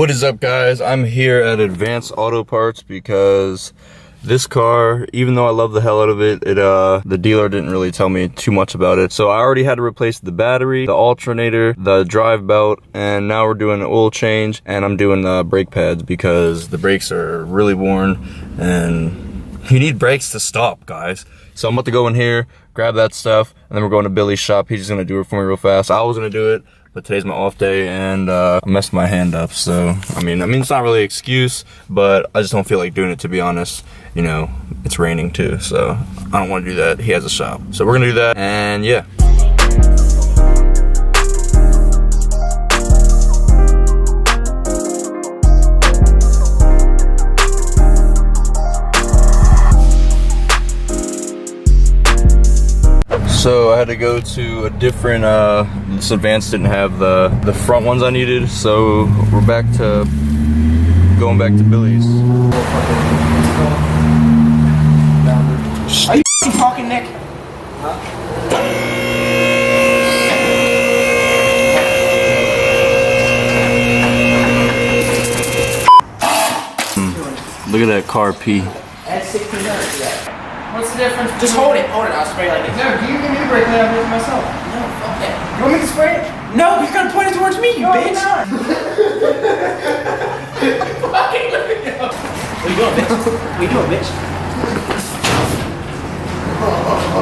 What is up, guys? I'm here at Advanced Auto Parts because this car, even though I love the hell out of it, the dealer didn't really tell me too much about it. So I already had to replace the battery, the alternator, the drive belt, and now we're doing an oil change, and I'm doing the brake pads because the brakes are really worn and you need brakes to stop, guys. So I'm about to go in here, grab that stuff, and then we're going to Billy's shop. He's just gonna do it for me real fast. I was gonna do it, but today's my off day and I messed my hand up. So I mean it's not really an excuse, but I just don't feel like doing it, to be honest. You know, it's raining too, so I don't want to do that. He has a shop, so we're gonna do that, and yeah. So I had to go to a different, this Advanced didn't have the front ones I needed, so we're back to, going back to Billy's. Are you talking, Nick? Look at that car pee. Add 16 minutes to that. What's the difference? Just hold it, I'll spray like this. No, you give me the brake and I'll do it myself. No, fuck that. You want me to spray it? No, you're gonna point it towards me, you bitch! Fucking look at you! What you doing, bitch? What you doing, bitch?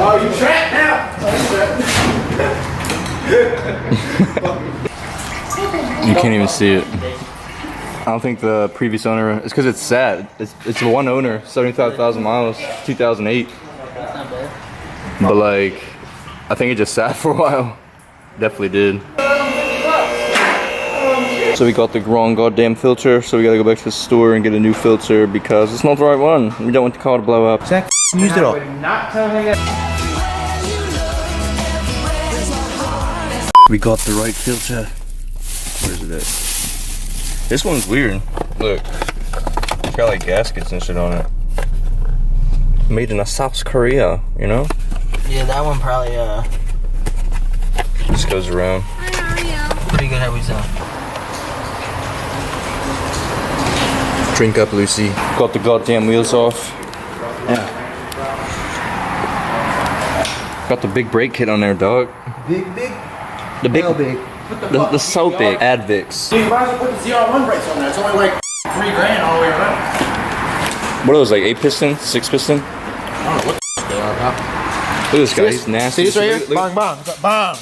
Oh, you trapped now! You can't even see it. I don't think the previous owner, it's because it's sad. It's one owner, 75,000 miles, 2008. That's not bad. But like, I think it just sat for a while. Definitely did. So we got the wrong goddamn filter, so we gotta go back to the store and get a new filter because it's not the right one. We don't want the car to blow up. Zach used it all. We got the right filter. Where's it at? This one's weird. Look, it's got like gaskets and shit on it. Made in South Korea, you know? Yeah, that one probably Just goes around. pretty good how we sell. Drink up, Lucy. Got the goddamn wheels off. Yeah. Got the big brake kit on there, dog. Big? The big. Hell big. The so big. Advix. Dude, you might as well put the ZR1 brakes on there. It's only like $3,000 all the way around. What are those, like 8 piston, 6 piston? I don't know what the they are, pal. Look at this guy, he's nasty. See this right here? Look. Bang, bang. Bang.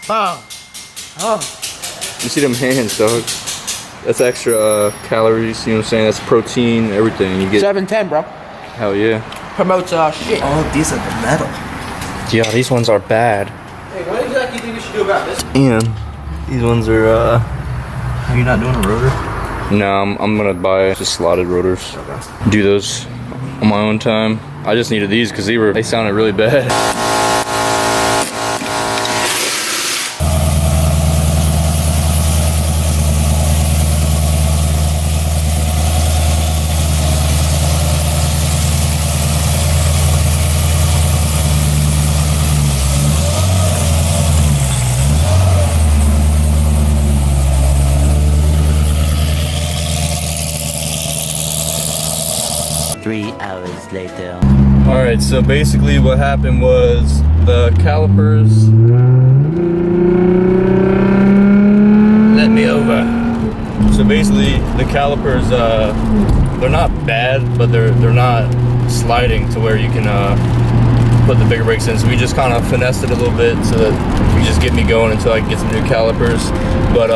Bang. Oh. You see them hands, dog? That's extra calories, you know what I'm saying? That's protein, everything. You get 710, bro. hell yeah. Promotes shit. Oh, these are the metal. Yeah, these ones are bad. Hey, what exactly do you think we should do about this? And these ones are Are you not doing a rotor? no, I'm gonna buy just slotted rotors. Okay. Do those on my own time. I just needed these because they sounded really bad. 3 hours later. Alright, so basically what happened was the calipers let me over. So basically the calipers, they're not bad, but they're not sliding to where you can put the bigger brakes in. So we just kind of finessed it a little bit so that we just get me going until I can get some new calipers. But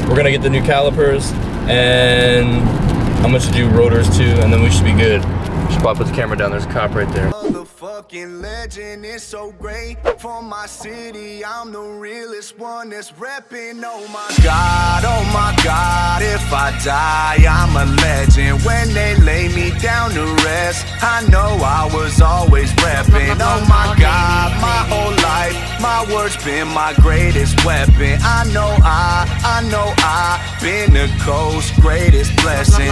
we're gonna get the new calipers, and I'm gonna do rotors too, and then we should be good. Should probably put the camera down. There's a cop right there. Motherfucking legend is so great for my city. I'm the realest one that's repping. Oh my God, if I die, I'm a legend. When they lay me down to rest, I know I was always repping. Oh my God, my whole life, my words been my greatest weapon. I know I been the coast's greatest blessing.